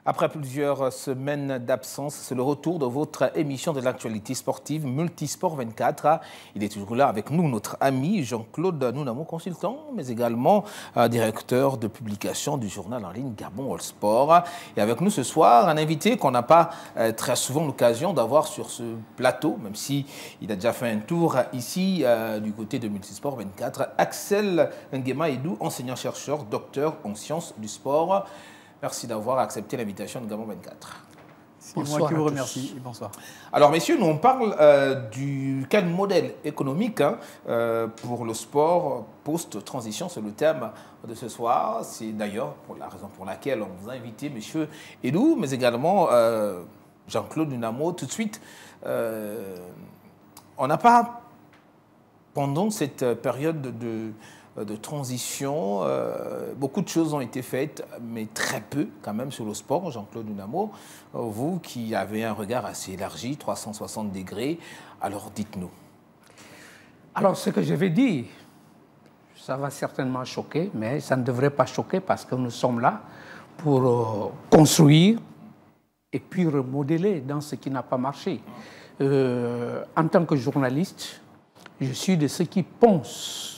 Après plusieurs semaines d'absence, c'est le retour de votre émission de l'actualité sportive Multisport 24. Il est toujours là avec nous, notre ami Jean-Claude Nounamo, consultant, mais également directeur de publication du journal en ligne Gabon All Sport. Et avec nous ce soir, un invité qu'on n'a pas très souvent l'occasion d'avoir sur ce plateau, même s'il a déjà fait un tour ici du côté de Multisport 24. Axel Nguema Edou, enseignant-chercheur, docteur en sciences du sport. Merci d'avoir accepté l'invitation de Gabon 24. C'est moi qui vous remercie et bonsoir. Alors messieurs, nous on parle du quel modèle économique pour le sport post-transition, c'est le thème de ce soir. C'est d'ailleurs la raison pour laquelle on vous a invité, monsieur Edou, mais également Jean-Claude Nounamo. Tout de suite, on n'a pas, pendant cette période de transition, beaucoup de choses ont été faites, mais très peu quand même sur le sport. Jean-Claude Nounamo, vous qui avez un regard assez élargi, 360 degrés, alors dites-nous. Alors ce que je vais dire, ça va certainement choquer, mais ça ne devrait pas choquer parce que nous sommes là pour construire et puis remodeler dans ce qui n'a pas marché. En tant que journaliste, je suis de ceux qui pensent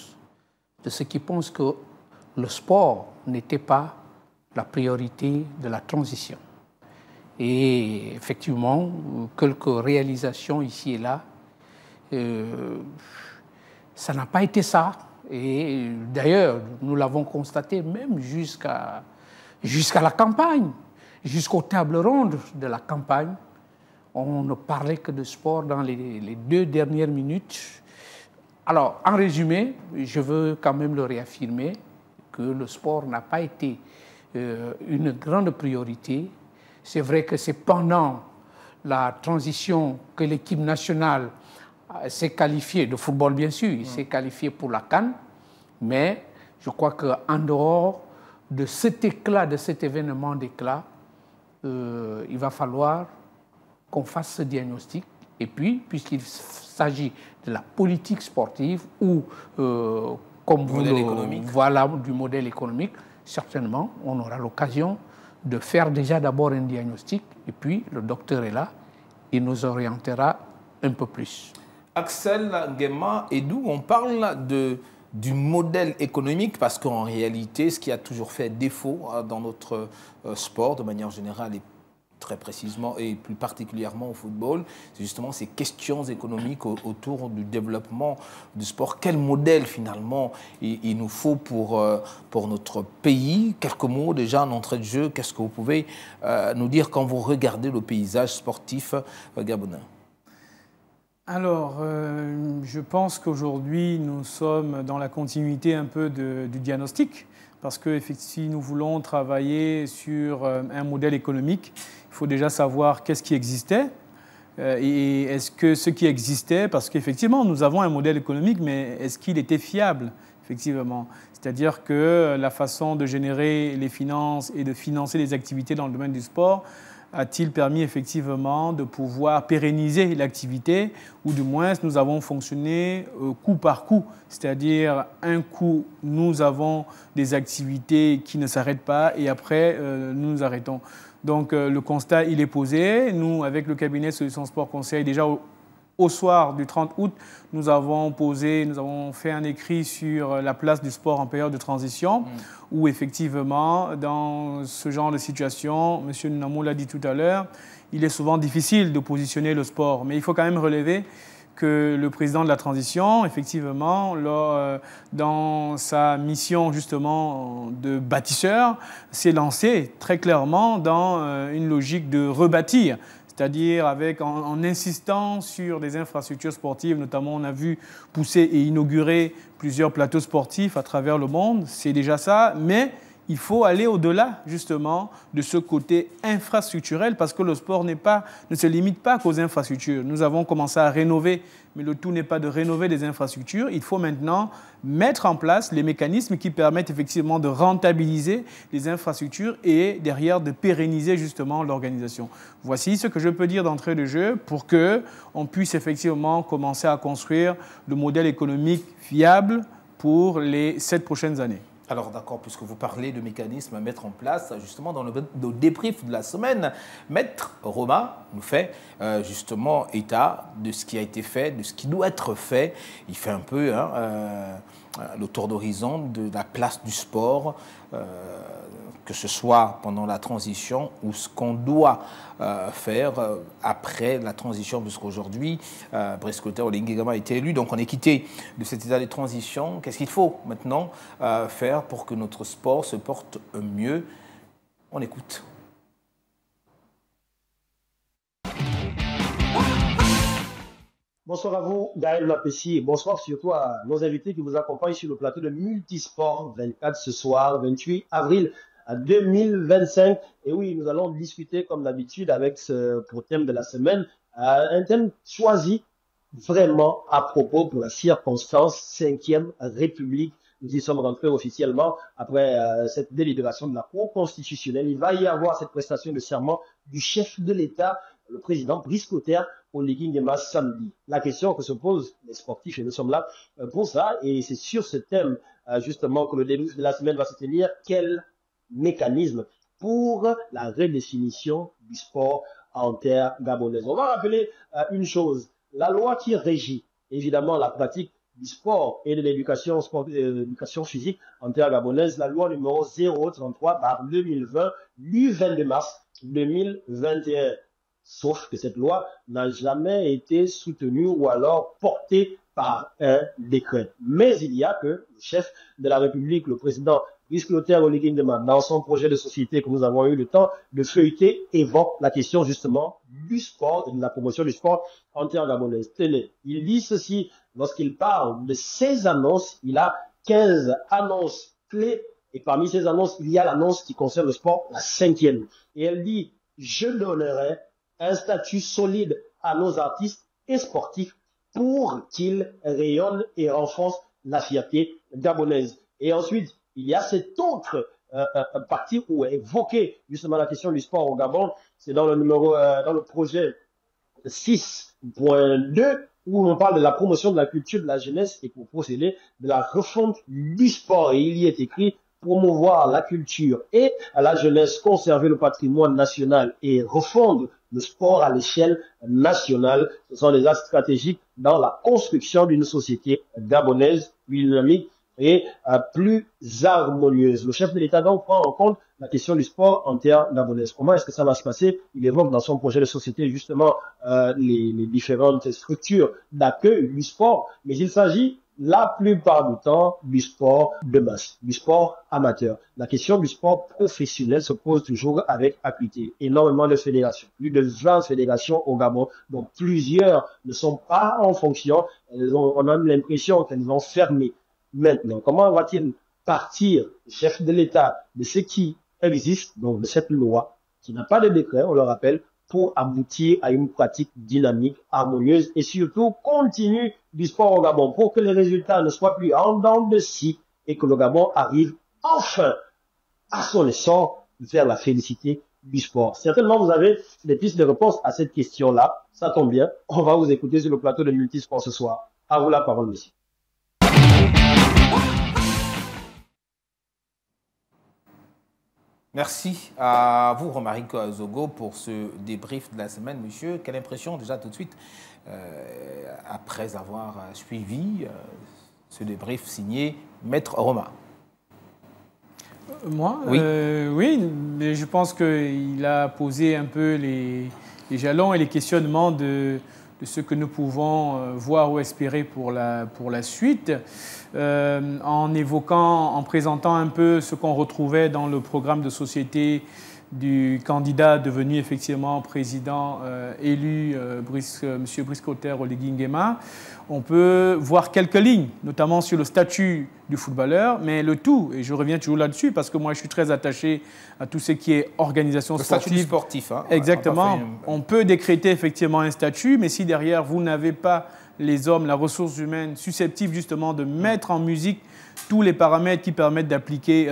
que le sport n'était pas la priorité de la transition. Et effectivement, quelques réalisations ici et là, ça n'a pas été ça. Et d'ailleurs, nous l'avons constaté même jusqu'à la campagne, jusqu'aux tables rondes de la campagne. On ne parlait que de sport dans les 2 dernières minutes. Alors, en résumé, je veux quand même le réaffirmer que le sport n'a pas été une grande priorité. C'est vrai que c'est pendant la transition que l'équipe nationale s'est qualifiée, de football bien sûr, s'est qualifiée pour la CAN, mais je crois qu'en dehors de cet éclat, de cet événement d'éclat, il va falloir qu'on fasse ce diagnostic. Et puis, puisqu'il s'agit de la politique sportive ou, comme vous voilà, du modèle économique, certainement, on aura l'occasion de faire déjà d'abord un diagnostic. Et puis, le docteur est là, il nous orientera un peu plus. Axel Nguema Edou, on parle du modèle économique parce qu'en réalité, ce qui a toujours fait défaut dans notre sport, de manière générale, et très précisément et plus particulièrement au football, c'est justement ces questions économiques autour du développement du sport. Quel modèle finalement il nous faut pour notre pays? Quelques mots déjà en entrée de jeu, qu'est-ce que vous pouvez nous dire quand vous regardez le paysage sportif gabonais? Alors, je pense qu'aujourd'hui, nous sommes dans la continuité un peu du diagnostic, parce que si nous voulons travailler sur un modèle économique, il faut déjà savoir qu'est-ce qui existait et est-ce que ce qui existait, parce qu'effectivement, nous avons un modèle économique, mais est-ce qu'il était fiable, effectivement? C'est-à-dire que la façon de générer les finances et de financer les activités dans le domaine du sport a-t-il permis effectivement de pouvoir pérenniser l'activité, ou du moins nous avons fonctionné coup par coup, c'est-à-dire un coup nous avons des activités qui ne s'arrêtent pas et après nous nous arrêtons. Donc le constat il est posé. Nous, avec le cabinet Solutions Sport Conseil, déjà au soir du 30 août, nous avons fait un écrit sur la place du sport en période de transition, où effectivement, dans ce genre de situation, M. Nounamo l'a dit tout à l'heure, il est souvent difficile de positionner le sport. Mais il faut quand même relever que le président de la transition, effectivement, dans sa mission justement de bâtisseur, s'est lancé très clairement dans une logique de rebâtir. C'est-à-dire en insistant sur des infrastructures sportives, notamment on a vu pousser et inaugurer plusieurs plateaux sportifs à travers le monde, c'est déjà ça, mais il faut aller au-delà justement de ce côté infrastructurel parce que le sport ne se limite pas qu'aux infrastructures. Nous avons commencé à rénover, mais le tout n'est pas de rénover des infrastructures. Il faut maintenant mettre en place les mécanismes qui permettent effectivement de rentabiliser les infrastructures et derrière de pérenniser justement l'organisation. Voici ce que je peux dire d'entrée de jeu pour qu'on puisse effectivement commencer à construire le modèle économique viable pour les 7 prochaines années. Alors d'accord, puisque vous parlez de mécanismes à mettre en place, justement dans le débrief de la semaine, Maître Roma nous fait justement état de ce qui a été fait, de ce qui doit être fait. Il fait un peu le tour d'horizon de la place du sport, que ce soit pendant la transition ou ce qu'on doit faire après la transition, puisqu'aujourd'hui, Brice Clotaire Oligui Nguema a été élu, donc on est quitté de cet état de transition. Qu'est-ce qu'il faut maintenant faire pour que notre sport se porte mieux? On écoute. Bonsoir à vous, Gaël Mapessi, et bonsoir surtout à nos invités qui vous accompagnent sur le plateau de Multisport 24 ce soir, 28 avril 2025. Et oui, nous allons discuter comme d'habitude avec pour thème de la semaine, un thème choisi vraiment à propos pour la circonstance 5e République. Nous y sommes rentrés officiellement après cette délibération de la Cour constitutionnelle. Il va y avoir cette prestation de serment du chef de l'État, le président Brice Clotaire Oligui Nguema samedi. La question que se posent les sportifs, et nous sommes là pour ça, et c'est sur ce thème justement que le débrief de la semaine va se tenir. Quel mécanisme pour la redéfinition du sport en terre gabonaise? On va rappeler une chose, la loi qui régit évidemment la pratique du sport et de l'éducation physique en terre gabonaise, la loi numéro 033/2020 du 22 mars 2021. Sauf que cette loi n'a jamais été soutenue ou alors portée par un décret. Mais il y a que le chef de la République, le président Brice Clotaire Oligui Nguema, dans son projet de société que nous avons eu le temps de feuilleter, évoque la question justement du sport et de la promotion du sport en terre gabonaise. Tenez, il dit ceci lorsqu'il parle de ces annonces. Il a 15 annonces clés et parmi ces annonces, il y a l'annonce qui concerne le sport, la 5e. Et elle dit, je donnerai un statut solide à nos artistes et sportifs pour qu'ils rayonnent et renforcent la fierté gabonaise. Et ensuite, il y a cette autre partie où est évoquée justement la question du sport au Gabon. C'est dans le projet 6.2 où on parle de la promotion de la culture de la jeunesse et pour procéder de la refonte du sport. Et il y est écrit promouvoir la culture et à la jeunesse, conserver le patrimoine national et refondre le sport à l'échelle nationale. Ce sont des axes stratégiques dans la construction d'une société gabonaise plus dynamique et plus harmonieuse. Le chef de l'État donc prend en compte la question du sport en terre gabonaise. Comment est-ce que ça va se passer? Il évoque dans son projet de société justement les différentes structures d'accueil du sport, mais il s'agit la plupart du temps du sport de masse, du sport amateur. La question du sport professionnel se pose toujours avec acuité. Énormément de fédérations, plus de 20 fédérations au Gabon, dont plusieurs ne sont pas en fonction. On a l'impression qu'elles vont fermer. Maintenant, comment va-t-il partir, le chef de l'État, de ce qui existe, donc de cette loi, qui n'a pas de décret, on le rappelle, pour aboutir à une pratique dynamique, harmonieuse et surtout continue du sport au Gabon, pour que les résultats ne soient plus en dents de scie et que le Gabon arrive enfin à son essor vers la félicité du sport. Certainement, vous avez des pistes de réponse à cette question-là. Ça tombe bien. On va vous écouter sur le plateau de Multisport ce soir. À vous la parole, monsieur. Merci à vous, Romaric Zogo, pour ce débrief de la semaine, monsieur. Quelle impression, déjà, tout de suite, après avoir suivi ce débrief signé Maître Roma? Moi, oui, oui, mais je pense qu'il a posé un peu les jalons et les questionnements de ce que nous pouvons voir ou espérer pour la suite, en évoquant, en présentant un peu ce qu'on retrouvait dans le programme de société du candidat devenu effectivement président élu, M. Brice Clotaire Oligui Nguema. On peut voir quelques lignes, notamment sur le statut du footballeur, mais le tout, et je reviens toujours là-dessus, parce que moi je suis très attaché à tout ce qui est organisation sportive. Le statut sportif. Hein, exactement. On peut décréter effectivement un statut, mais si derrière vous n'avez pas les hommes, la ressource humaine susceptible justement de mettre en musique tous les paramètres qui permettent d'appliquer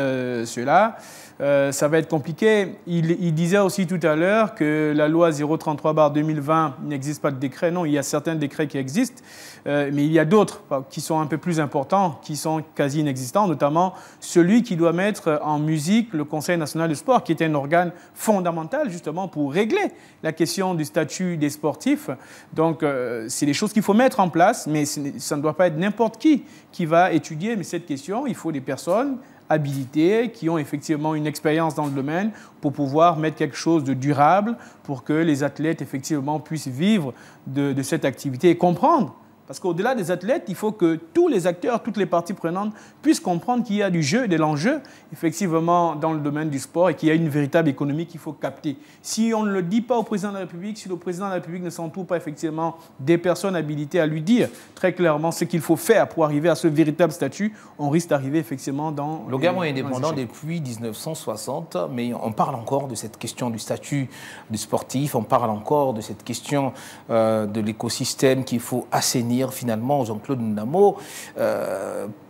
cela, ça va être compliqué. Il disait aussi tout à l'heure que la loi 033/2020 n'existe pas de décret. Non, il y a certains décrets qui existent, mais il y a d'autres qui sont un peu plus importants, qui sont quasi inexistants, notamment celui qui doit mettre en musique le Conseil national du sport, qui est un organe fondamental justement pour régler la question du statut des sportifs. Donc, c'est des choses qu'il faut mettre en place, mais ça ne doit pas être n'importe qui va étudier cette question. Il faut des personnes habilités, qui ont effectivement une expérience dans le domaine pour pouvoir mettre quelque chose de durable pour que les athlètes effectivement puissent vivre de cette activité et comprendre. Parce qu'au-delà des athlètes, il faut que tous les acteurs, toutes les parties prenantes puissent comprendre qu'il y a du jeu et de l'enjeu, effectivement, dans le domaine du sport et qu'il y a une véritable économie qu'il faut capter. Si on ne le dit pas au président de la République, si le président de la République ne s'entoure pas effectivement des personnes habilitées à lui dire très clairement ce qu'il faut faire pour arriver à ce véritable statut, on risque d'arriver effectivement dans... Le Gabon est indépendant depuis 1960, mais on parle encore de cette question du statut du sportif, on parle encore de cette question de l'écosystème qu'il faut assainir finalement, Jean-Claude Nunamo,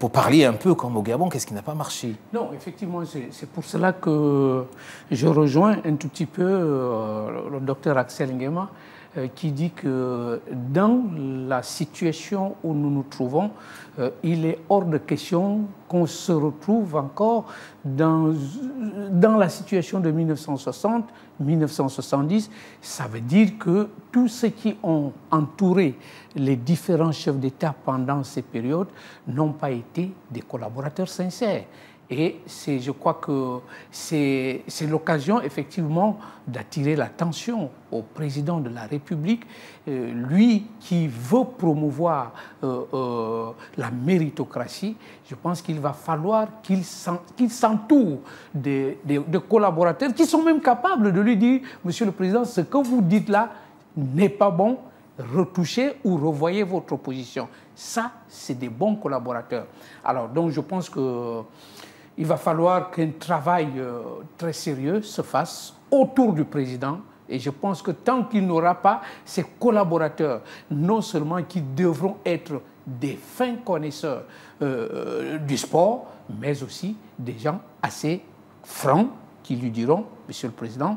pour parler un peu comme au Gabon, qu'est-ce qui n'a pas marché? Non, effectivement, c'est pour cela que je rejoins un tout petit peu le docteur Axel Nguema, qui dit que dans la situation où nous nous trouvons, il est hors de question qu'on se retrouve encore dans la situation de 1960, 1970. Ça veut dire que tous ceux qui ont entouré les différents chefs d'État pendant ces périodes n'ont pas été des collaborateurs sincères. Et je crois que c'est l'occasion, effectivement, d'attirer l'attention au président de la République, lui qui veut promouvoir la méritocratie. Je pense qu'il va falloir qu'il s'entoure de collaborateurs qui sont même capables de lui dire « Monsieur le Président, ce que vous dites là n'est pas bon, retouchez ou revoyez votre position ». Ça, c'est des bons collaborateurs. Alors, donc, je pense que il va falloir qu'un travail très sérieux se fasse autour du président. Et je pense que tant qu'il n'aura pas ses collaborateurs, non seulement qui devront être des fins connaisseurs du sport, mais aussi des gens assez francs qui lui diront, Monsieur le Président,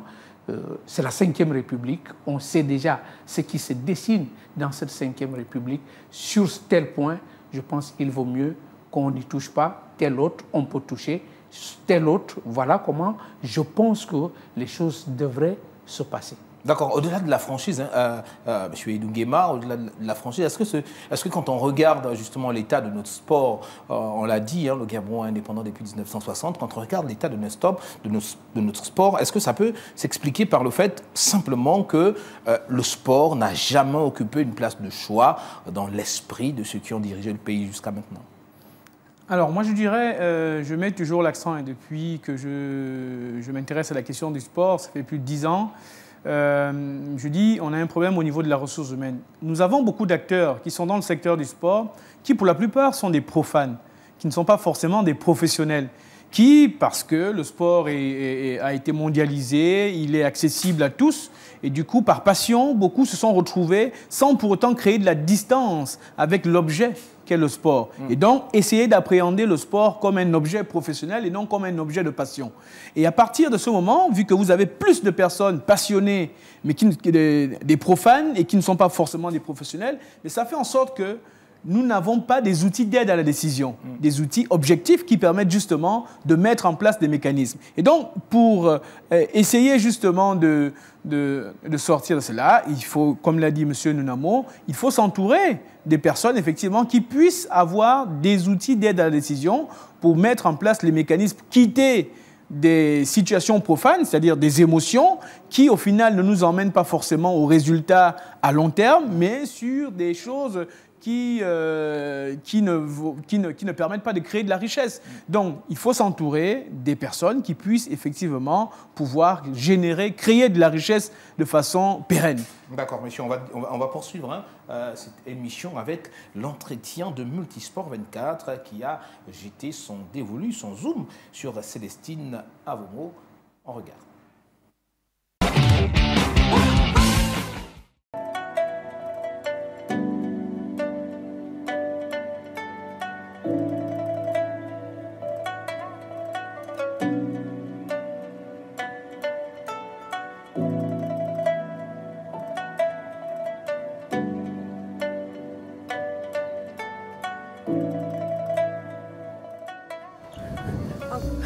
c'est la Ve République, on sait déjà ce qui se dessine dans cette Ve République. Sur tel point, je pense qu'il vaut mieux qu'on n'y touche pas, tel autre, on peut toucher, tel autre, voilà comment je pense que les choses devraient se passer. D'accord. Au-delà de la franchise, M. Edungema, au-delà de la franchise, est-ce que quand on regarde justement l'état de notre sport, on l'a dit, le Gabon est indépendant depuis 1960, quand on regarde l'état de notre sport, est-ce que ça peut s'expliquer par le fait simplement que le sport n'a jamais occupé une place de choix dans l'esprit de ceux qui ont dirigé le pays jusqu'à maintenant? Alors, moi, je dirais, je mets toujours l'accent, et depuis que je m'intéresse à la question du sport, ça fait plus de 10 ans, je dis, on a un problème au niveau de la ressource humaine. Nous avons beaucoup d'acteurs qui sont dans le secteur du sport, qui pour la plupart sont des profanes, qui ne sont pas forcément des professionnels, qui, parce que le sport a été mondialisé, il est accessible à tous, et du coup, par passion, beaucoup se sont retrouvés sans pour autant créer de la distance avec l'objet qu'est le sport. Et donc, essayer d'appréhender le sport comme un objet professionnel et non comme un objet de passion. Et à partir de ce moment, vu que vous avez plus de personnes passionnées, mais des profanes et qui ne sont pas forcément des professionnels, mais ça fait en sorte que nous n'avons pas des outils d'aide à la décision, des outils objectifs qui permettent justement de mettre en place des mécanismes. Et donc, pour essayer justement de sortir de cela, il faut, comme l'a dit M. Nunamo, il faut s'entourer des personnes effectivement qui puissent avoir des outils d'aide à la décision pour mettre en place les mécanismes, quitter des situations profanes, c'est-à-dire des émotions qui, au final, ne nous emmènent pas forcément au résultat à long terme, mais sur des choses qui ne permettent pas de créer de la richesse. Donc, il faut s'entourer des personnes qui puissent effectivement pouvoir créer de la richesse de façon pérenne. D'accord, monsieur, on va poursuivre cette émission avec l'entretien de Multisport 24 qui a jeté son dévolu, son zoom sur Célestine Avomo. On regarde.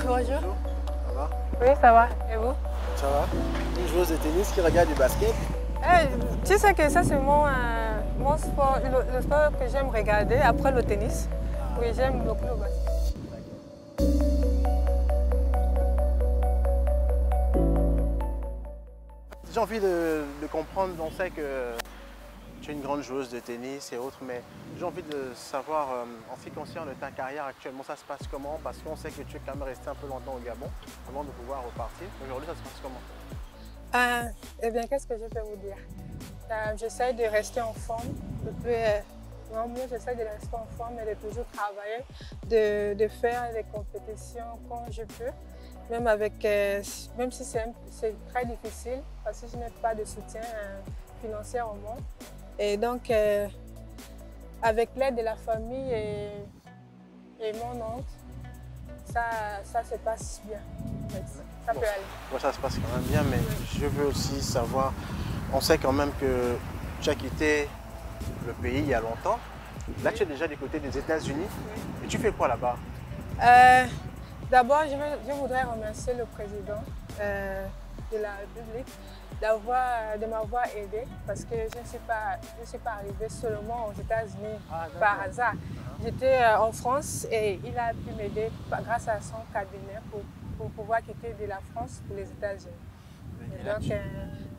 Bonjour. Ça va? Oui, ça va. Et vous? Ça va? Une joueuse de tennis qui regarde du basket? Tu sais que ça, c'est mon sport, le sport que j'aime regarder après le tennis. Oui, j'aime beaucoup le basket. J'ai envie de comprendre, on sait que tu es une grande joueuse de tennis et autres, mais j'ai envie de savoir, en ce qui concerne ta carrière actuellement, ça se passe comment? Parce qu'on sait que tu es quand même resté un peu longtemps au Gabon avant de pouvoir repartir. Aujourd'hui, ça se passe comment? Eh bien, qu'est-ce que je peux vous dire? J'essaie de rester en forme. J'essaie de rester en forme et de toujours travailler, de faire des compétitions quand je peux. Même si c'est très difficile, parce que je n'ai pas de soutien financier au monde. Et donc, avec l'aide de la famille et mon oncle, ça se passe bien. Ça peut aller. Moi, ça se passe quand même bien, mais je veux aussi savoir, on sait quand même que tu as quitté le pays il y a longtemps. Là, tu es déjà du côté des États-Unis. Et tu fais quoi là-bas? D'abord, je voudrais remercier le président de la République de m'avoir aidé parce que je ne suis pas arrivée seulement aux États-Unis par hasard. J'étais en France et il a pu m'aider grâce à son cabinet pour pouvoir quitter de la France pour les États-Unis. Donc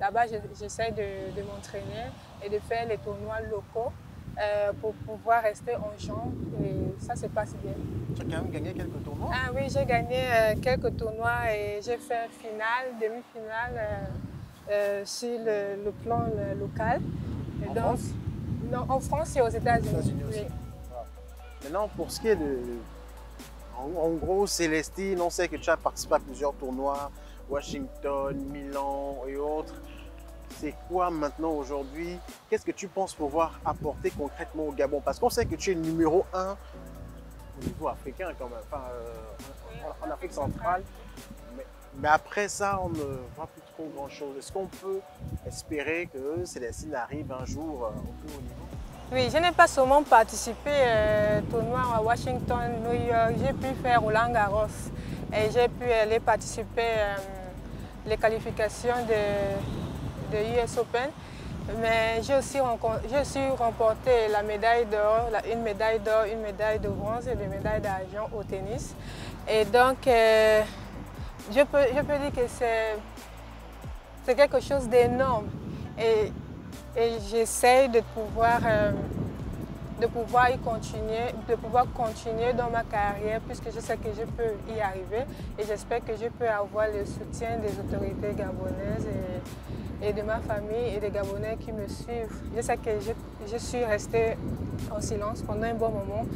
là-bas, j'essaie de m'entraîner et de faire les tournois locaux pour pouvoir rester en jambes et ça se passe bien. Tu as quand même gagné quelques tournois? Ah oui, j'ai gagné quelques tournois et j'ai fait finale, demi-finale sur le plan local. En France? Non, en France et aux États-Unis. Aussi. Oui. Maintenant, pour ce qui est de... En gros, Célestine, on sait que tu as participé à plusieurs tournois, Washington, Milan et autres. C'est quoi maintenant aujourd'hui? Qu'est-ce que tu penses pouvoir apporter concrètement au Gabon? Parce qu'on sait que tu es le numéro 1 au niveau africain quand même, enfin, en Afrique centrale. Mais après ça, on ne voit plus trop grand-chose. Est-ce qu'on peut espérer que Célestine arrive un jour au plus haut niveau? Oui, je n'ai pas seulement participé au tournoi à Washington, New York, j'ai pu faire Roland Garros et j'ai pu aller participer les qualifications de US Open. Mais j'ai aussi remporté la médaille d'or, une médaille d'or, une médaille de bronze et des médailles d'argent au tennis. Et donc, je peux dire que c'est quelque chose d'énorme. Et j'essaie de pouvoir continuer dans ma carrière puisque je sais que je peux y arriver et j'espère que je peux avoir le soutien des autorités gabonaises et de ma famille et des Gabonais qui me suivent. Je sais que je suis restée en silence pendant un bon moment,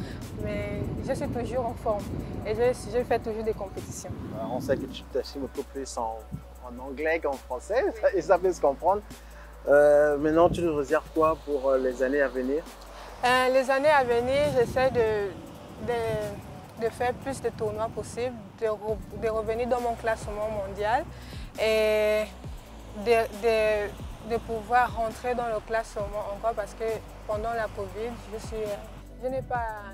mais je suis toujours en forme et je fais toujours des compétitions. On sait que tu t'exprimes beaucoup plus en anglais qu'en français et ça peut se comprendre. Maintenant, tu nous réserves quoi pour les années à venir? Les années à venir, j'essaie de faire plus de tournois possibles, de revenir dans mon classement mondial et de pouvoir rentrer dans le classement encore parce que pendant la Covid, je n'ai pas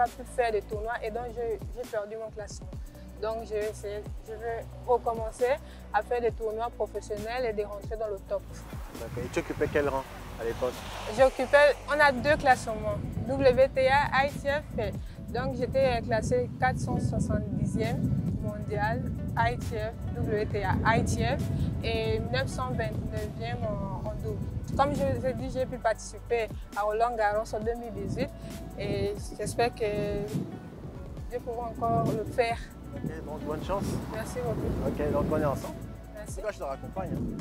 pu faire de tournois et donc j'ai perdu mon classement. Donc je vais recommencer à faire des tournois professionnels et de rentrer dans le top. D'accord. Et tu occupais quel rang à l'époque? On a 2 classements, WTA, ITF. Donc j'étais classée 470e mondial, ITF, WTA, ITF et 929e en double. Comme je vous ai dit, j'ai pu participer à Roland Garros en 2018 et j'espère que je pourrai encore le faire. Ok, donc bonne chance. Merci beaucoup. Ok, donc on est ensemble. Merci. Moi, je te raccompagne. Oui.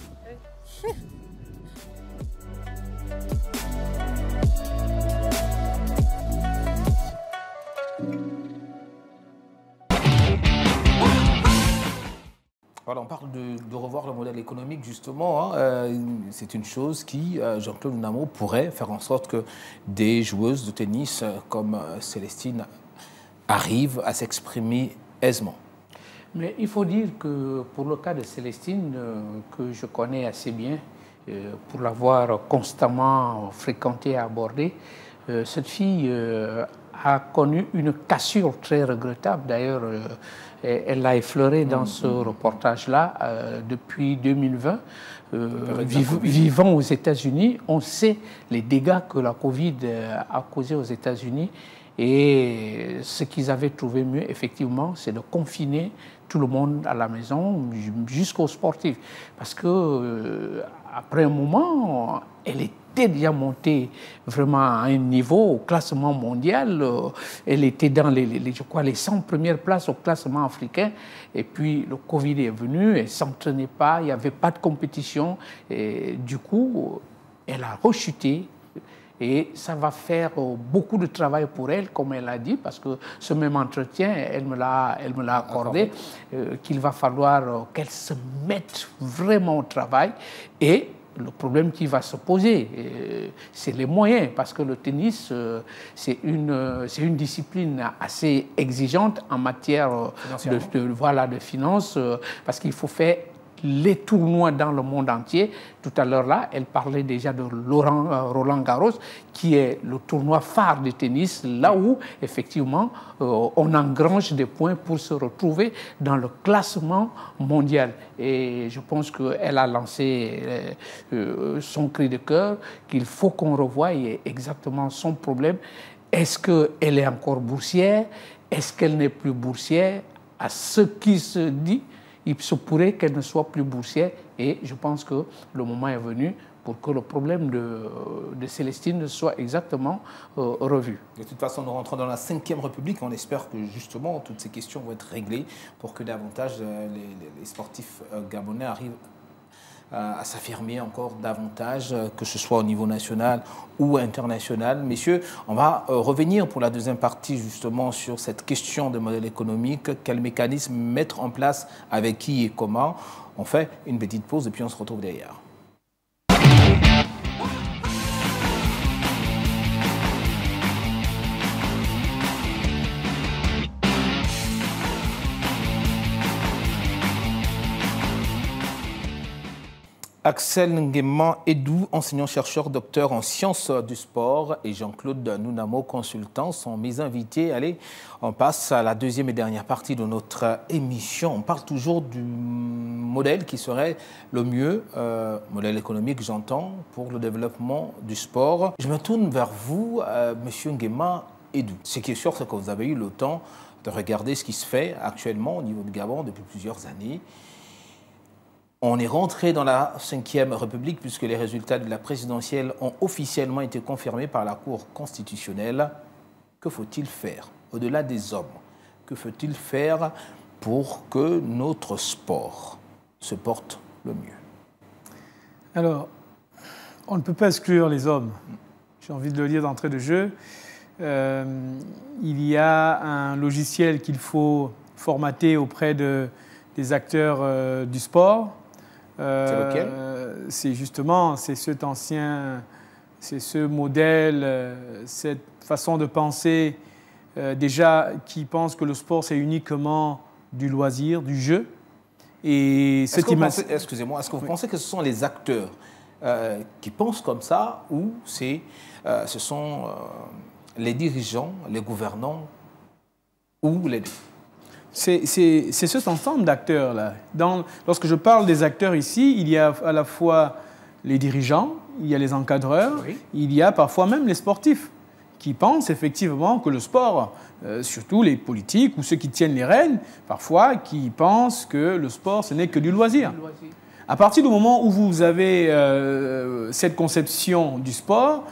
Voilà, on parle de revoir le modèle économique, justement. C'est une chose qui, Jean-Claude Nunamo, pourrait faire en sorte que des joueuses de tennis comme Célestine arrivent à s'exprimer aisément. Mais il faut dire que pour le cas de Célestine, que je connais assez bien, pour l'avoir constamment fréquentée et abordée, cette fille a connu une cassure très regrettable. D'ailleurs, elle l'a effleuré dans ce reportage-là depuis 2020. Vivant aux États-Unis, on sait les dégâts que la Covid a causés aux États-Unis. Et ce qu'ils avaient trouvé mieux, effectivement, c'est de confiner tout le monde à la maison, jusqu'aux sportifs. Parce que après un moment, elle était déjà montée vraiment à un niveau au classement mondial. Elle était dans je crois, les 100 premières places au classement africain. Et puis le Covid est venu, elle ne s'entraînait pas, il n'y avait pas de compétition. Et du coup, elle a rechuté. Et ça va faire beaucoup de travail pour elle, comme elle a dit, parce que ce même entretien, elle me l'a accordé, qu'il va falloir qu'elle se mette vraiment au travail. Et le problème qui va se poser, c'est les moyens, parce que le tennis, c'est une discipline assez exigeante en matière de finances, parce qu'il faut faire les tournois dans le monde entier. Tout à l'heure, là, elle parlait déjà de Roland Garros, qui est le tournoi phare de tennis, là où, effectivement, on engrange des points pour se retrouver dans le classement mondial. Et je pense qu'elle a lancé son cri de cœur, qu'il faut qu'on revoie exactement son problème. Est-ce qu'elle est encore boursière? Est-ce qu'elle n'est plus boursière? À ce qui se dit, il se pourrait qu'elle ne soit plus boursière, et je pense que le moment est venu pour que le problème de Célestine soit exactement revu. De toute façon, nous rentrons dans la 5e République. On espère que justement toutes ces questions vont être réglées pour que davantage les sportifs gabonais arrivent à s'affirmer encore davantage, que ce soit au niveau national ou international. Messieurs, on va revenir pour la deuxième partie justement sur cette question de modèle économique. Quel mécanisme mettre en place, avec qui et comment? On fait une petite pause et puis on se retrouve derrière. Axel Nguema Edou, enseignant-chercheur, docteur en sciences du sport, et Jean-Claude Nounamo, consultant, sont mes invités. Allez, on passe à la deuxième et dernière partie de notre émission. On parle toujours du modèle qui serait le mieux, modèle économique, j'entends, pour le développement du sport. Je me tourne vers vous, monsieur Nguema Edou. Ce qui est sûr, c'est que vous avez eu le temps de regarder ce qui se fait actuellement au niveau du Gabon depuis plusieurs années. On est rentré dans la 5e République puisque les résultats de la présidentielle ont officiellement été confirmés par la Cour constitutionnelle. Que faut-il faire au-delà des hommes? Que faut-il faire pour que notre sport se porte le mieux? Alors, on ne peut pas exclure les hommes. J'ai envie de le dire d'entrée de jeu. Il y a un logiciel qu'il faut formater auprès des acteurs du sport. C'est lequel? C'est justement, c'est ce modèle, cette façon de penser déjà qui pense que le sport c'est uniquement du loisir, du jeu. Et excusez-moi, est-ce que vous pensez que ce sont les acteurs qui pensent comme ça, ou ce sont les dirigeants, les gouvernants, ou les deux? C'est cet ensemble d'acteurs-là. Lorsque je parle des acteurs ici, il y a à la fois les dirigeants, il y a les encadreurs, oui. Il y a parfois même les sportifs qui pensent effectivement que le sport, surtout les politiques ou ceux qui tiennent les rênes, parfois qui pensent que le sport, ce n'est que du loisir. À partir du moment où vous avez cette conception du sport,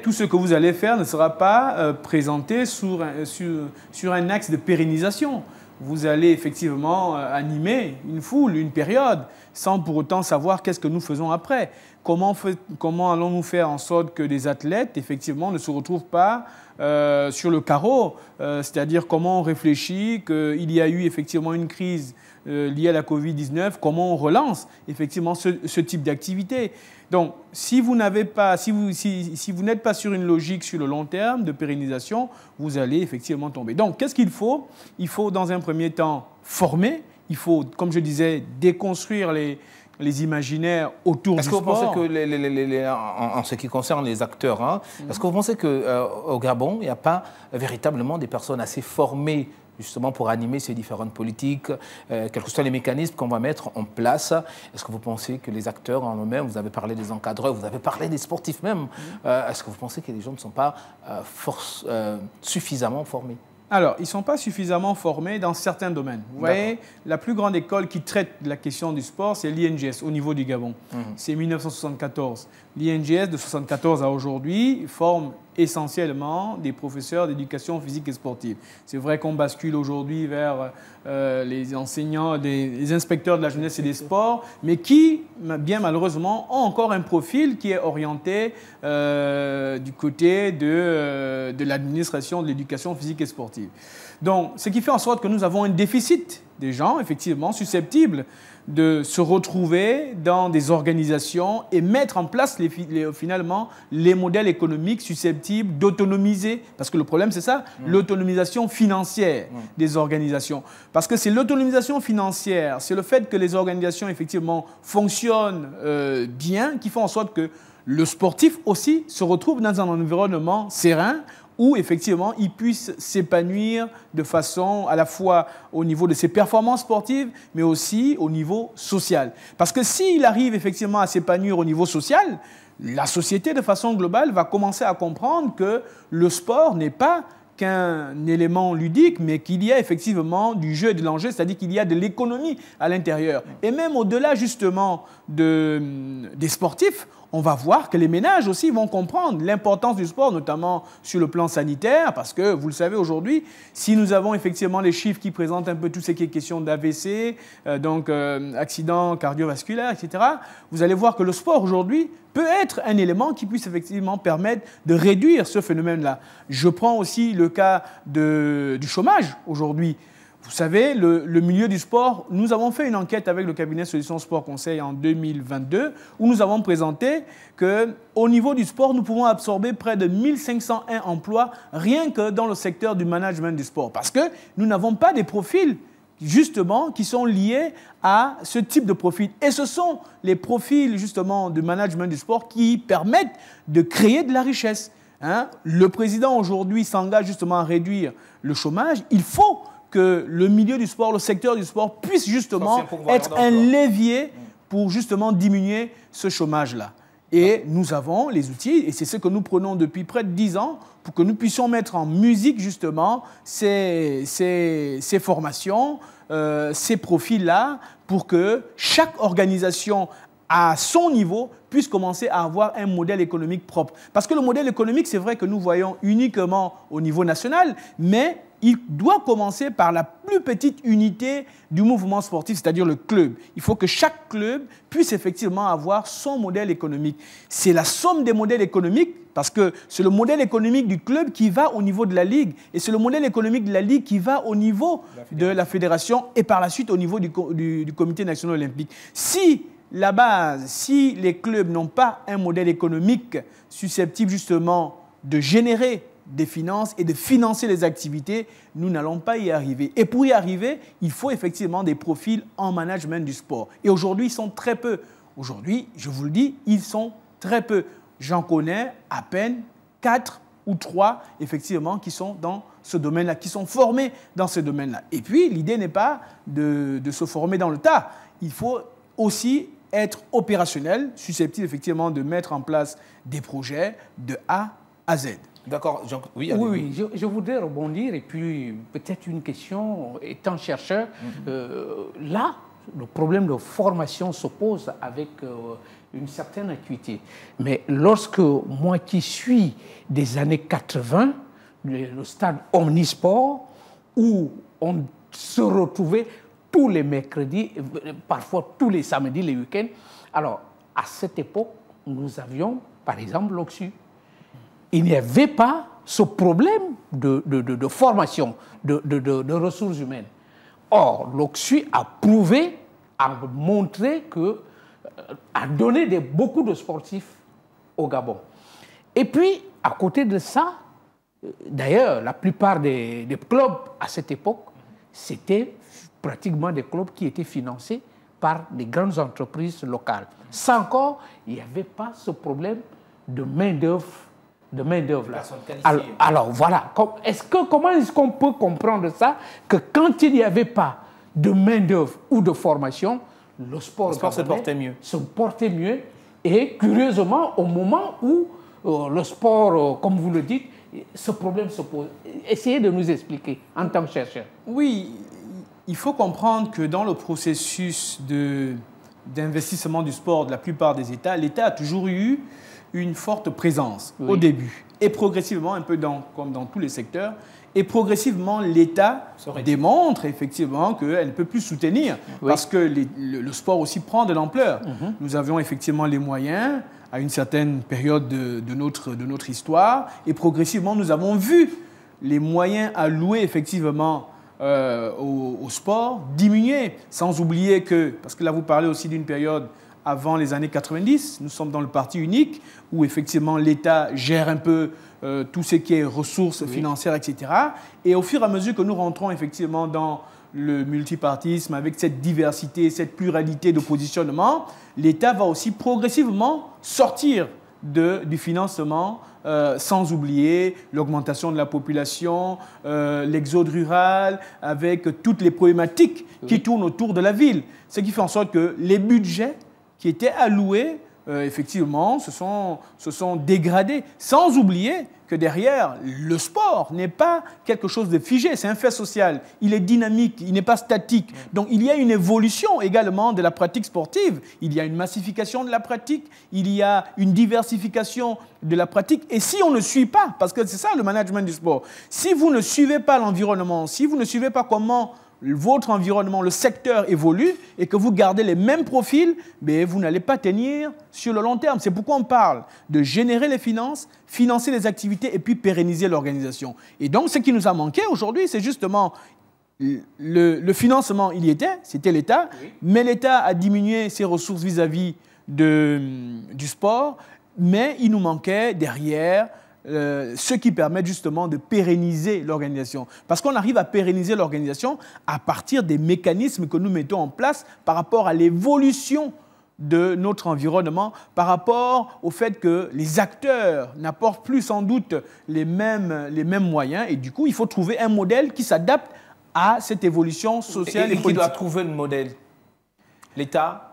tout ce que vous allez faire ne sera pas présenté sur un axe de pérennisation. Vous allez effectivement animer une foule, une période, sans pour autant savoir qu'est-ce que nous faisons après. Comment allons-nous faire en sorte que des athlètes, effectivement, ne se retrouvent pas sur le carreau, c'est-à-dire comment on réfléchit qu'il y a eu effectivement une crise liée à la Covid-19, comment on relance effectivement ce type d'activité. Donc, si vous n'êtes pas sur une logique sur le long terme de pérennisation, vous allez effectivement tomber. Donc, qu'est-ce qu'il faut? Il faut dans un premier temps former, il faut, comme je disais, déconstruire les imaginaires autour du sport. Est-ce que vous pensez que, en ce qui concerne les acteurs, hein, est-ce que vous pensez qu'au Gabon, il n'y a pas véritablement des personnes assez formées justement pour animer ces différentes politiques, quels que soient les mécanismes qu'on va mettre en place? Est-ce que vous pensez que les acteurs en eux-mêmes, vous avez parlé des encadreurs, vous avez parlé des sportifs même, est-ce que vous pensez que les gens ne sont pas suffisamment formés? Alors, ils ne sont pas suffisamment formés dans certains domaines. Vous voyez, la plus grande école qui traite de la question du sport, c'est l'INGS au niveau du Gabon. C'est 1974. L'INGS de 1974 à aujourd'hui forme essentiellement des professeurs d'éducation physique et sportive. C'est vrai qu'on bascule aujourd'hui vers les enseignants, les inspecteurs de la jeunesse et des sports, mais qui, bien malheureusement, ont encore un profil qui est orienté du côté de l'administration de l'éducation physique et sportive. Donc, ce qui fait en sorte que nous avons un déficit des gens, effectivement, susceptibles de se retrouver dans des organisations et mettre en place finalement les modèles économiques susceptibles d'autonomiser, parce que le problème c'est ça, l'autonomisation financière des organisations. Parce que c'est l'autonomisation financière, c'est le fait que les organisations effectivement fonctionnent bien qui font en sorte que le sportif aussi se retrouve dans un environnement serein, où effectivement il puisse s'épanouir de façon à la fois au niveau de ses performances sportives, mais aussi au niveau social. Parce que s'il arrive effectivement à s'épanouir au niveau social, la société de façon globale va commencer à comprendre que le sport n'est pas qu'un élément ludique, mais qu'il y a effectivement du jeu et de l'enjeu, c'est-à-dire qu'il y a de l'économie à l'intérieur. Et même au-delà justement des sportifs, on va voir que les ménages aussi vont comprendre l'importance du sport, notamment sur le plan sanitaire, parce que, vous le savez aujourd'hui, si nous avons effectivement les chiffres qui présentent un peu tout ce qui est question d'AVC, donc accidents cardiovasculaires, etc., vous allez voir que le sport aujourd'hui peut être un élément qui puisse effectivement permettre de réduire ce phénomène-là. Je prends aussi le cas du chômage aujourd'hui. Vous savez, le milieu du sport, nous avons fait une enquête avec le cabinet Solutions Sport Conseil en 2022 où nous avons présenté qu'au niveau du sport, nous pouvons absorber près de 1501 emplois rien que dans le secteur du management du sport. Parce que nous n'avons pas des profils justement qui sont liés à ce type de profil. Et ce sont les profils justement de management du sport qui permettent de créer de la richesse. Le président aujourd'hui s'engage justement à réduire le chômage. Il faut que le milieu du sport, le secteur du sport puisse justement être un levier pour justement diminuer ce chômage-là. Et nous avons les outils, et c'est ce que nous prenons depuis près de 10 ans, pour que nous puissions mettre en musique justement ces formations, ces profils-là, pour que chaque organisation à son niveau, puisse commencer à avoir un modèle économique propre. Parce que le modèle économique, c'est vrai que nous voyons uniquement au niveau national, mais il doit commencer par la plus petite unité du mouvement sportif, c'est-à-dire le club. Il faut que chaque club puisse effectivement avoir son modèle économique. C'est la somme des modèles économiques, parce que c'est le modèle économique du club qui va au niveau de la Ligue, et c'est le modèle économique de la Ligue qui va au niveau de la fédération, et par la suite au niveau du Comité national olympique. Si la base, si les clubs n'ont pas un modèle économique susceptible justement de générer des finances et de financer les activités, nous n'allons pas y arriver. Et pour y arriver, il faut effectivement des profils en management du sport. Et aujourd'hui, ils sont très peu. Aujourd'hui, je vous le dis, ils sont très peu. J'en connais à peine 4 ou 3, effectivement, qui sont dans ce domaine-là, qui sont formés dans ce domaine-là. Et puis, l'idée n'est pas de se former dans le tas. Il faut aussi être opérationnel, susceptible effectivement de mettre en place des projets de A à Z. D'accord, oui, je voudrais rebondir et puis peut-être une question, étant chercheur, là, le problème de formation se pose avec une certaine acuité. Mais lorsque moi qui suis des années 80, le stade Omnisport, où on se retrouvait tous les mercredis, parfois tous les samedis, les week-ends. Alors, à cette époque, nous avions, par exemple, l'OXU. Il n'y avait pas ce problème de formation, de ressources humaines. Or, l'OXU a prouvé, a montré a donné beaucoup de sportifs au Gabon. Et puis, à côté de ça, d'ailleurs, la plupart des clubs à cette époque, c'était pratiquement des clubs qui étaient financés par des grandes entreprises locales. Ça encore, il n'y avait pas ce problème de main-d'œuvre. Alors voilà, comment est-ce qu'on peut comprendre ça, que quand il n'y avait pas de main-d'œuvre ou de formation, le sport se portait mieux. Et curieusement, au moment où le sport, comme vous le dites, ce problème se pose. Essayez de nous expliquer en tant que chercheur. Oui, il faut comprendre que dans le processus d'investissement du sport de la plupart des États, l'État a toujours eu une forte présence au début. Et progressivement, un peu comme dans tous les secteurs, et progressivement, l'État démontre effectivement qu'elle ne peut plus soutenir parce que le sport aussi prend de l'ampleur. Nous avions effectivement les moyens à une certaine période de notre histoire et progressivement, nous avons vu les moyens alloués effectivement au sport diminuer. Sans oublier que, parce que là vous parlez aussi d'une période avant les années 90, nous sommes dans le parti unique où effectivement l'État gère un peu tout ce qui est ressources financières, etc. Et au fur et à mesure que nous rentrons effectivement dans le multipartisme, avec cette diversité, cette pluralité de positionnement, l'État va aussi progressivement sortir du financement, sans oublier l'augmentation de la population, l'exode rural, avec toutes les problématiques qui tournent autour de la ville. Ce qui fait en sorte que les budgets qui étaient alloués, effectivement, se sont dégradés. Sans oublier que derrière, le sport n'est pas quelque chose de figé, c'est un fait social. Il est dynamique, il n'est pas statique. Donc il y a une évolution également de la pratique sportive. Il y a une massification de la pratique, il y a une diversification de la pratique. Et si on ne suit pas, parce que c'est ça le management du sport, si vous ne suivez pas l'environnement, si vous ne suivez pas comment votre environnement, le secteur évolue et que vous gardez les mêmes profils, mais vous n'allez pas tenir sur le long terme. C'est pourquoi on parle de générer les finances, financer les activités et puis pérenniser l'organisation. Et donc, ce qui nous a manqué aujourd'hui, c'est justement le financement. Il y était, c'était l'État, mais l'État a diminué ses ressources vis-à-vis du sport, mais il nous manquait derrière ce qui permet justement de pérenniser l'organisation. Parce qu'on arrive à pérenniser l'organisation à partir des mécanismes que nous mettons en place par rapport à l'évolution de notre environnement, par rapport au fait que les acteurs n'apportent plus sans doute les mêmes moyens. Et du coup, il faut trouver un modèle qui s'adapte à cette évolution sociale et politique. Qui doit trouver le modèle? L'État?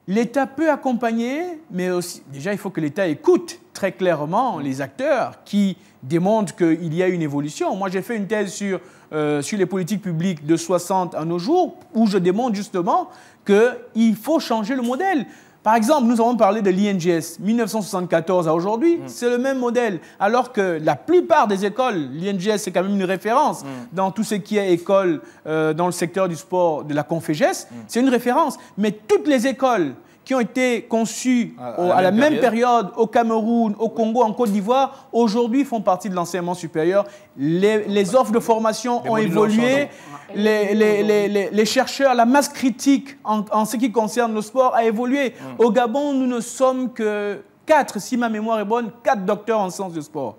L'État peut accompagner, mais aussi, déjà, il faut que l'État écoute très clairement les acteurs qui démontrent qu'il y a une évolution. Moi, j'ai fait une thèse sur les politiques publiques de 60 à nos jours, où je démontre justement qu'il faut changer le modèle. Par exemple, nous avons parlé de l'INGS, 1974 à aujourd'hui, c'est le même modèle. Alors que la plupart des écoles, l'INGS c'est quand même une référence dans tout ce qui est école dans le secteur du sport de la Conféges, c'est une référence. Mais toutes les écoles qui ont été conçues à la même période au Cameroun, au Congo, en Côte d'Ivoire, aujourd'hui font partie de l'enseignement supérieur. Les offres de formation ont évolué. Les chercheurs, la masse critique en ce qui concerne le sport a évolué. Au Gabon, nous ne sommes que 4, si ma mémoire est bonne, 4 docteurs en sciences du sport.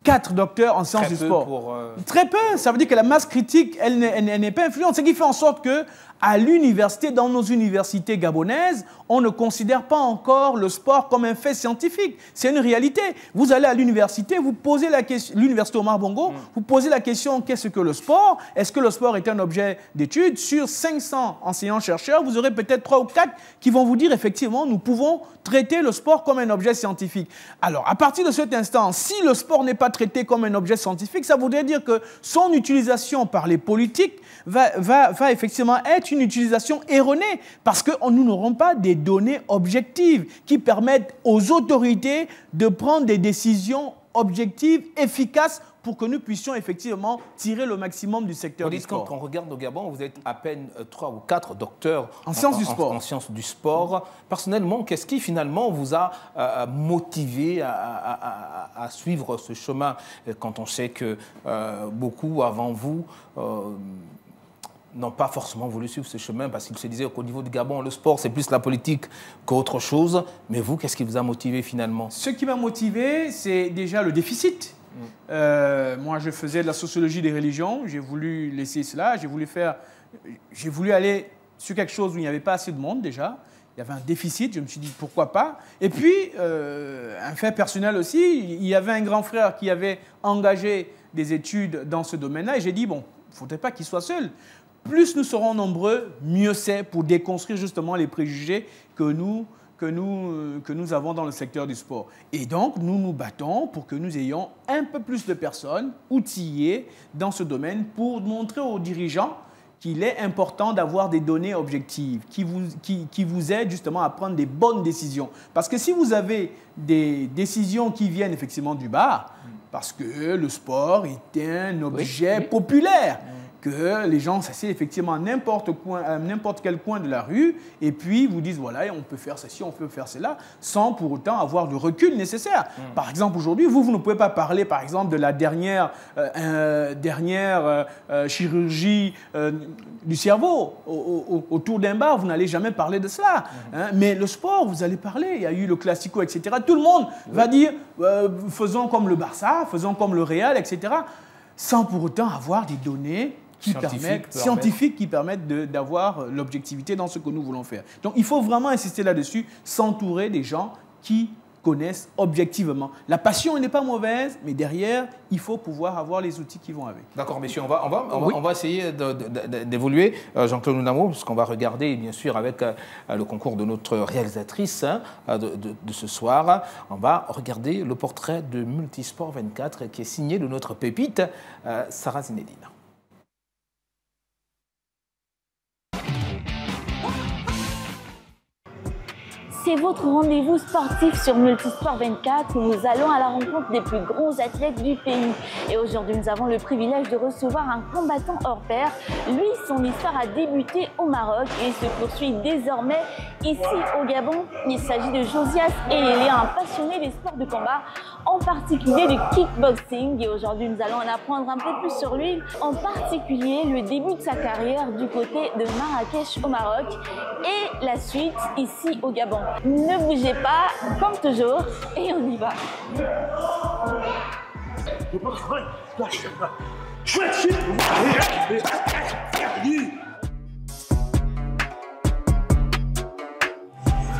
4 docteurs en sciences du sport. Très peu. Ça veut dire que la masse critique, elle n'est pas influente. Ce qui fait en sorte que à l'université, dans nos universités gabonaises, on ne considère pas encore le sport comme un fait scientifique. C'est une réalité. Vous allez à l'université, vous posez la question, l'université Omar Bongo, vous posez la question, qu'est-ce que le sport? Est-ce que le sport est un objet d'étude? Sur 500 enseignants-chercheurs, vous aurez peut-être 3 ou 4 qui vont vous dire, effectivement, nous pouvons traiter le sport comme un objet scientifique. Alors, à partir de cet instant, si le sport n'est pas traité comme un objet scientifique, ça voudrait dire que son utilisation par les politiques va effectivement être une utilisation erronée parce que nous n'aurons pas des données objectives qui permettent aux autorités de prendre des décisions objectives, efficaces pour que nous puissions effectivement tirer le maximum du secteur du sport. Quand on regarde au Gabon, vous êtes à peine 3 ou 4 docteurs en sciences du sport. En sciences du sport. Personnellement, qu'est-ce qui finalement vous a motivé à suivre ce chemin quand on sait que beaucoup avant vous n'ont pas forcément voulu suivre ce chemin parce qu'ils se disaient qu'au niveau du Gabon, le sport, c'est plus la politique qu'autre chose. Mais vous, qu'est-ce qui vous a motivé finalement? Ce qui m'a motivé, c'est déjà le déficit. Moi, je faisais de la sociologie des religions. J'ai voulu laisser cela. J'ai voulu aller sur quelque chose où il n'y avait pas assez de monde déjà. Il y avait un déficit. Je me suis dit, pourquoi pas? Et puis, un fait personnel aussi, il y avait un grand frère qui avait engagé des études dans ce domaine-là. Et j'ai dit, bon, il ne faudrait pas qu'il soit seul. Plus nous serons nombreux, mieux c'est pour déconstruire justement les préjugés que nous avons dans le secteur du sport. Et donc, nous nous battons pour que nous ayons un peu plus de personnes outillées dans ce domaine pour montrer aux dirigeants qu'il est important d'avoir des données objectives qui vous aident justement à prendre des bonnes décisions. Parce que si vous avez des décisions qui viennent effectivement du bas, parce que le sport est un objet populaire, que les gens s'assiedent effectivement à n'importe quel coin de la rue et puis vous disent voilà, on peut faire ceci, on peut faire cela, sans pour autant avoir le recul nécessaire. Par exemple, aujourd'hui, vous ne pouvez pas parler, par exemple, de la dernière chirurgie du cerveau autour d'un bar, vous n'allez jamais parler de cela. Mais le sport, vous allez parler. Il y a eu le Classico, etc. Tout le monde va dire faisons comme le Barça, faisons comme le Real, etc. Sans pour autant avoir des données scientifiques qui permettent d'avoir l'objectivité dans ce que nous voulons faire. Donc, il faut vraiment insister là-dessus, s'entourer des gens qui connaissent objectivement. La passion n'est pas mauvaise, mais derrière, il faut pouvoir avoir les outils qui vont avec. D'accord, messieurs, on va essayer d'évoluer, Jean-Claude Nounamo, puisqu'on va regarder, bien sûr, avec le concours de notre réalisatrice de ce soir, on va regarder le portrait de Multisport 24 qui est signé de notre pépite, Sarah Zinedine. C'est votre rendez-vous sportif sur Multisport 24 où nous allons à la rencontre des plus gros athlètes du pays. Et aujourd'hui, nous avons le privilège de recevoir un combattant hors pair. Lui, son histoire a débuté au Maroc et se poursuit désormais ici au Gabon. Il s'agit de Josias et il est un passionné des sports de combat, en particulier du kickboxing. Et aujourd'hui, nous allons en apprendre un peu plus sur lui, en particulier le début de sa carrière du côté de Marrakech au Maroc et la suite ici au Gabon. Ne bougez pas, comme toujours, et on y va.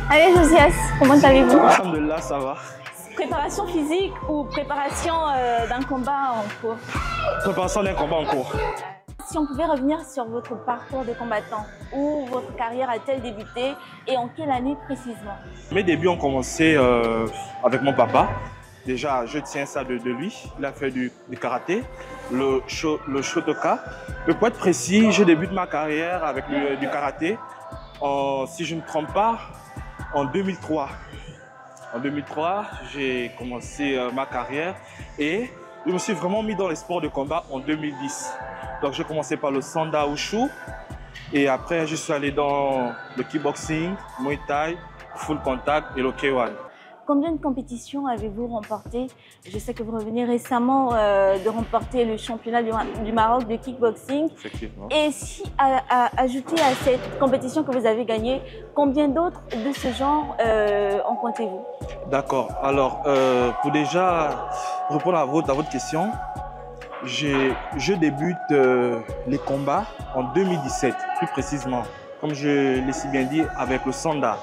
Allez Josias, comment allez-vous? Alhamdulillah, ça va. Préparation physique ou préparation d'un combat en cours? Préparation d'un combat en cours. Si on pouvait revenir sur votre parcours de combattant, où votre carrière a-t-elle débuté et en quelle année précisément? Mes débuts ont commencé avec mon papa. Déjà, je tiens ça de lui. Il a fait du karaté, le shotoka. Mais pour être précis, je débute ma carrière avec du karaté, si je ne me trompe pas, en 2003. En 2003, j'ai commencé ma carrière et je me suis vraiment mis dans les sports de combat en 2010. Donc, j'ai commencé par le Sanda Wushu et après, je suis allé dans le kickboxing, Muay Thai, full contact et le K1. Combien de compétitions avez-vous remporté? Je sais que vous revenez récemment de remporter le championnat du Maroc de kickboxing. Effectivement. Et si, ajouter à cette compétition que vous avez gagnée, combien d'autres de ce genre en comptez-vous? D'accord. Alors, pour déjà répondre à votre question, je débute les combats en 2017, plus précisément, comme je l'ai si bien dit, avec le Sanda.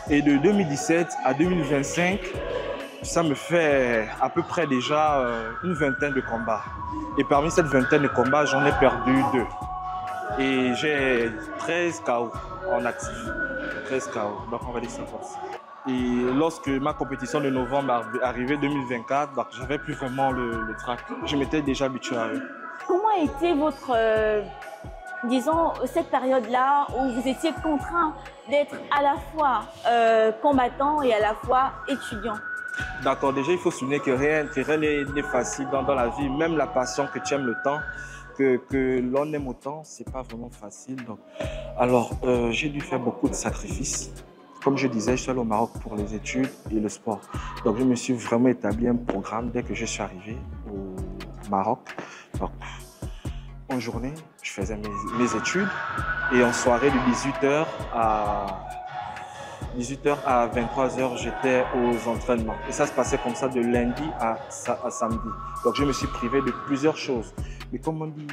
Et de 2017 à 2025, ça me fait à peu près déjà une vingtaine de combats. Et parmi cette vingtaine de combats, j'en ai perdu 2. Et j'ai 13 KO en actif. 13 KO, donc on va dire ça comme ça. Et lorsque ma compétition de novembre arrivait 2024, donc j'avais plus vraiment le trac. Je m'étais déjà habitué à eux. Comment a été votre, disons, cette période-là où vous étiez contraint d'être à la fois combattant et à la fois étudiant? D'accord, déjà il faut souligner que rien n'est facile dans la vie, même la passion que tu aimes le temps, que l'on aime autant, c'est pas vraiment facile. Donc, alors, j'ai dû faire beaucoup de sacrifices. Comme je disais, je suis allé au Maroc pour les études et le sport. Donc, je me suis vraiment établi un programme dès que je suis arrivé au Maroc. Donc, en journée, je faisais mes études et en soirée de 18h 18h à 23h, j'étais aux entraînements. Et ça se passait comme ça de lundi à samedi. Donc je me suis privé de plusieurs choses. Mais comme on dit,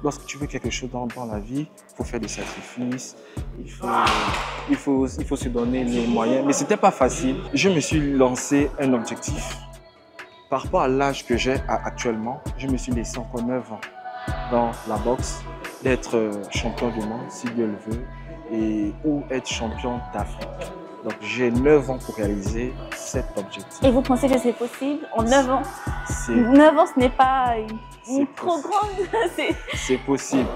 lorsque tu veux quelque chose dans la vie, il faut faire des sacrifices, il faut se donner les moyens. Mais ce n'était pas facile. Je me suis lancé un objectif. Par rapport à l'âge que j'ai actuellement, je me suis laissé encore 9 ans dans la boxe, d'être champion du monde, si Dieu le veut, ou être champion d'Afrique. Donc j'ai 9 ans pour réaliser cet objectif. Et vous pensez que c'est possible en 9 ans? 9 ans, ce n'est pas une trop grande. C'est possible.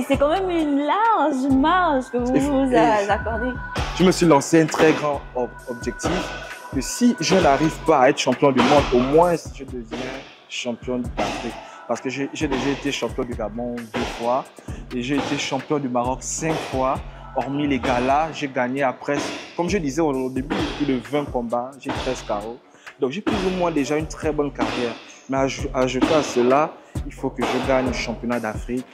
C'est quand même une large marge que vous vous accordez. Je me suis lancé un très grand objectif que si je n'arrive pas à être champion du monde, au moins je deviens champion d'Afrique. Parce que j'ai déjà été champion du Gabon 2 fois et j'ai été champion du Maroc 5 fois. Hormis les galas, j'ai gagné après, comme je disais au début, plus de 20 combats, j'ai 13 KO. Donc j'ai plus ou moins déjà une très bonne carrière. Mais ajouter à cela, il faut que je gagne le championnat d'Afrique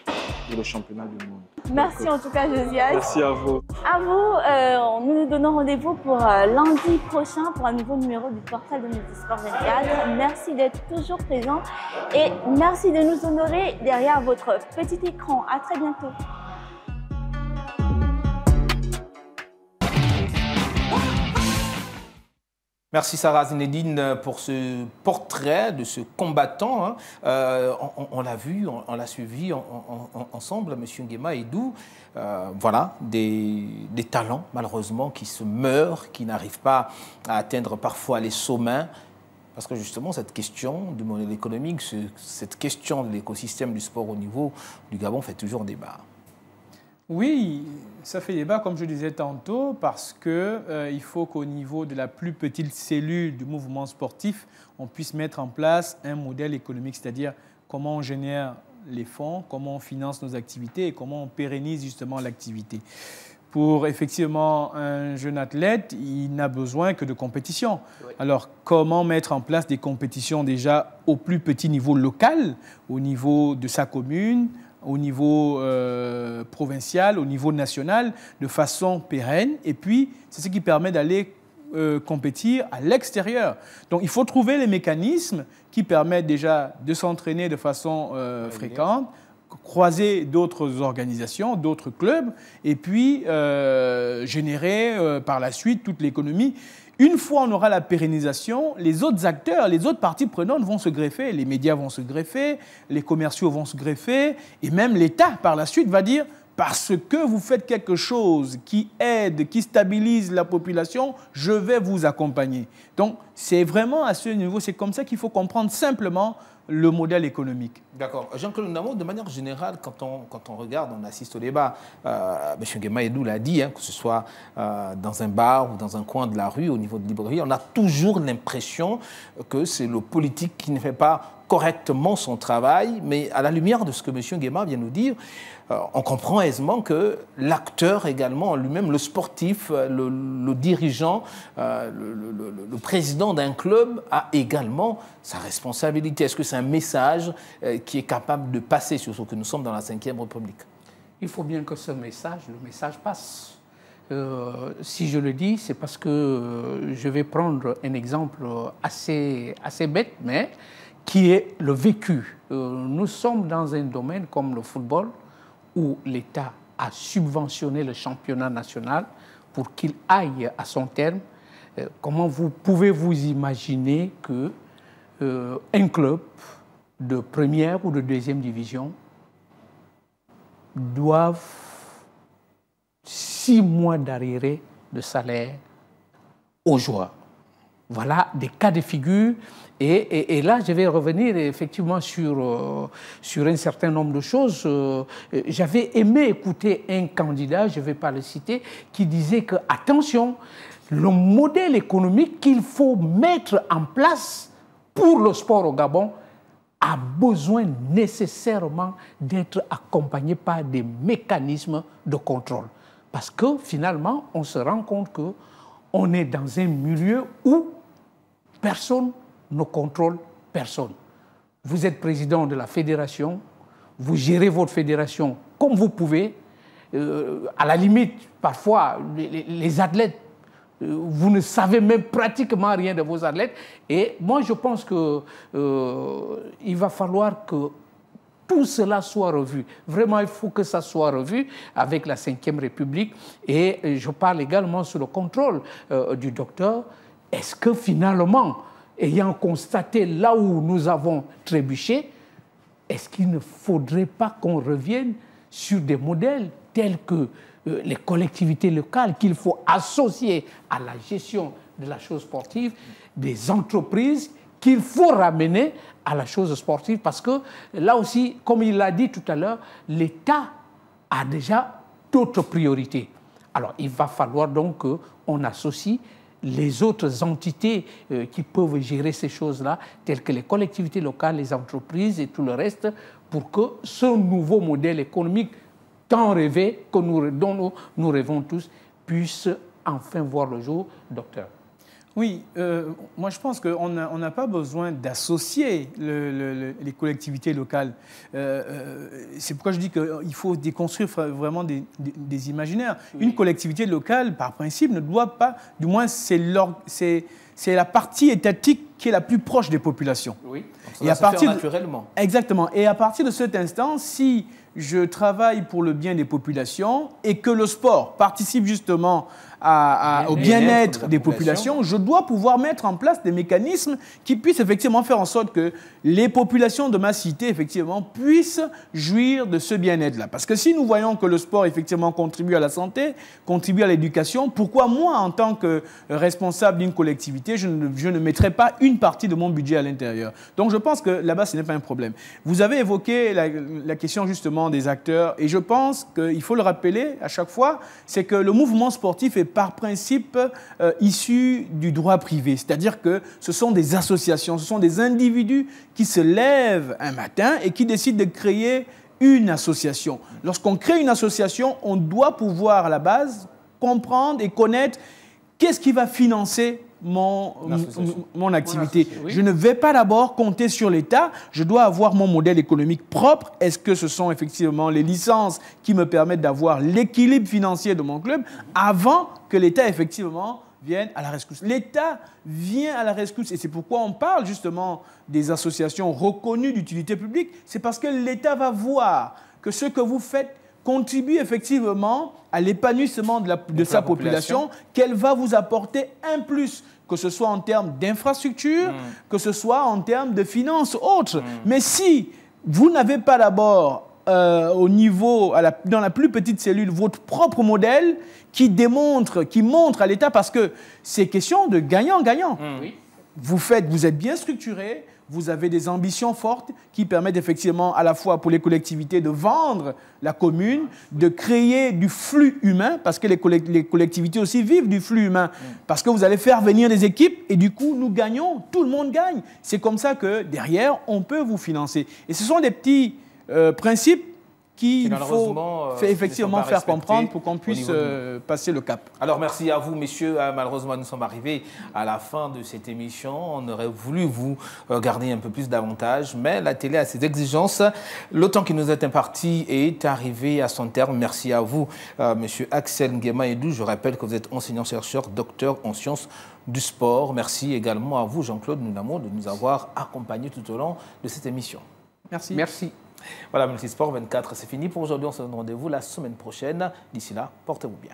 et le championnat du monde. Merci en tout cas, Josias. Merci à vous. À vous, nous nous donnons rendez-vous pour lundi prochain pour un nouveau numéro du portal de Multisport 24. Merci d'être toujours présent et merci de nous honorer derrière votre petit écran. À très bientôt. Merci Sarah Zinedine pour ce portrait de ce combattant. On l'a vu, on l'a suivi ensemble, M. Nguema Edou. Voilà, des talents malheureusement qui se meurent, qui n'arrivent pas à atteindre parfois les sommets. Parce que justement, cette question du modèle économique, cette question de l'écosystème du sport au niveau du Gabon fait toujours débat. Oui, ça fait débat, comme je disais tantôt, parce qu'il faut qu'au niveau de la plus petite cellule du mouvement sportif, on puisse mettre en place un modèle économique, c'est-à-dire comment on génère les fonds, comment on finance nos activités et comment on pérennise justement l'activité. Pour effectivement un jeune athlète, il n'a besoin que de compétition. Oui. Alors, comment mettre en place des compétitions déjà au plus petit niveau local, au niveau de sa commune, au niveau provincial, au niveau national, de façon pérenne. Et puis, c'est ce qui permet d'aller compétir à l'extérieur. Donc, il faut trouver les mécanismes qui permettent déjà de s'entraîner de façon fréquente, croiser d'autres organisations, d'autres clubs, et puis générer par la suite toute l'économie. Une fois on aura la pérennisation, les autres acteurs, les autres parties prenantes vont se greffer, les médias vont se greffer, les commerciaux vont se greffer, et même l'État par la suite va dire parce que vous faites quelque chose qui aide, qui stabilise la population, je vais vous accompagner. Donc c'est vraiment à ce niveau, c'est comme ça qu'il faut comprendre simplement le modèle économique. D'accord. Jean-Claude Namo, de manière générale, quand on regarde, on assiste au débat, M. Nguema Edou l'a dit, que ce soit dans un bar ou dans un coin de la rue, au niveau de librairie, on a toujours l'impression que c'est le politique qui ne fait pas correctement son travail, mais à la lumière de ce que M. Nguema vient nous dire, on comprend aisément que l'acteur également, lui-même, le sportif, le dirigeant, le président d'un club a également sa responsabilité. Est-ce que c'est un message qui est capable de passer, surtout que nous sommes dans la Ve République? Il faut bien que le message passe. Si je le dis, c'est parce que je vais prendre un exemple assez bête, mais qui est le vécu. Nous sommes dans un domaine comme le football, où l'État a subventionné le championnat national pour qu'il aille à son terme. Comment vous pouvez vous imaginer qu'un club de première ou de deuxième division doive 6 mois d'arriérés de salaire aux joueurs? Voilà des cas de figure. Et là, je vais revenir effectivement sur un certain nombre de choses. J'avais aimé écouter un candidat, je ne vais pas le citer, qui disait que, attention, le modèle économique qu'il faut mettre en place pour le sport au Gabon a besoin nécessairement d'être accompagné par des mécanismes de contrôle. Parce que finalement, on se rend compte qu'on est dans un milieu où personne ne contrôle personne. Vous êtes président de la fédération, vous gérez votre fédération comme vous pouvez. À la limite, parfois, les athlètes vous ne savez même pratiquement rien de vos athlètes. Et moi, je pense qu'il va falloir que tout cela soit revu. Vraiment, il faut que ça soit revu avec la Ve République. Et je parle également sous le contrôle du docteur. Est-ce que finalement, ayant constaté là où nous avons trébuché, est-ce qu'il ne faudrait pas qu'on revienne sur des modèles tels que les collectivités locales, qu'il faut associer à la gestion de la chose sportive, des entreprises qu'il faut ramener à la chose sportive, parce que là aussi, comme il l'a dit tout à l'heure, l'État a déjà d'autres priorités. Alors, il va falloir donc qu'on associe les autres entités qui peuvent gérer ces choses-là, telles que les collectivités locales, les entreprises et tout le reste, pour que ce nouveau modèle économique tant rêvé, dont nous rêvons tous, puisse enfin voir le jour, docteur. Oui, moi je pense qu'on n'a pas besoin d'associer les collectivités locales. C'est pourquoi je dis qu'il faut déconstruire vraiment des imaginaires. Oui. Une collectivité locale, par principe, ne doit pas, du moins c'est la partie étatique qui est la plus proche des populations. Oui, donc ça va se faire naturellement. Exactement. Et à partir de cet instant, si je travaille pour le bien des populations et que le sport participe justement au bien-être des populations, je dois pouvoir mettre en place des mécanismes qui puissent effectivement faire en sorte que les populations de ma cité effectivement puissent jouir de ce bien-être-là. Parce que si nous voyons que le sport effectivement contribue à la santé, contribue à l'éducation, pourquoi moi, en tant que responsable d'une collectivité, je ne mettrai pas une partie de mon budget à l'intérieur? Donc je pense que là-bas, ce n'est pas un problème. Vous avez évoqué la question justement des acteurs, et je pense qu'il faut le rappeler à chaque fois, c'est que le mouvement sportif est par principe issu du droit privé. C'est-à-dire que ce sont des associations, ce sont des individus qui se lèvent un matin et qui décident de créer une association. Lorsqu'on crée une association, on doit pouvoir à la base comprendre et connaître qu'est-ce qui va financer mon activité. Oui. Je ne vais pas d'abord compter sur l'État, je dois avoir mon modèle économique propre. Est-ce que ce sont effectivement les licences qui me permettent d'avoir l'équilibre financier de mon club avant que l'État effectivement vienne à la rescousse? L'État vient à la rescousse et c'est pourquoi on parle justement des associations reconnues d'utilité publique. C'est parce que l'État va voir que ce que vous faites contribue effectivement à l'épanouissement de sa population, qu'elle va vous apporter un plus, que ce soit en termes d'infrastructure, que ce soit en termes de finances autres. Mais si vous n'avez pas d'abord au niveau, dans la plus petite cellule, votre propre modèle qui montre à l'État, parce que c'est question de gagnant-gagnant. Vous êtes bien structuré, vous avez des ambitions fortes qui permettent effectivement à la fois pour les collectivités de vendre la commune, de créer du flux humain, parce que les collectivités aussi vivent du flux humain, parce que vous allez faire venir des équipes et du coup, nous gagnons, tout le monde gagne. C'est comme ça que derrière, on peut vous financer. Et ce sont des petits principes qu'il faut effectivement faire comprendre pour qu'on puisse passer le cap. Alors, merci à vous, messieurs. Malheureusement, nous sommes arrivés à la fin de cette émission. On aurait voulu vous garder un peu plus d'avantages, mais la télé a ses exigences. Le temps qui nous est imparti est arrivé à son terme. Merci à vous, monsieur Axel Nguema Edou. Je rappelle que vous êtes enseignant-chercheur, docteur en sciences du sport. Merci également à vous, Jean-Claude Nunamo, de nous avoir accompagnés tout au long de cette émission. Merci. Merci. Voilà, Multisport 24, c'est fini pour aujourd'hui. On se donne rendez-vous la semaine prochaine. D'ici là, portez-vous bien.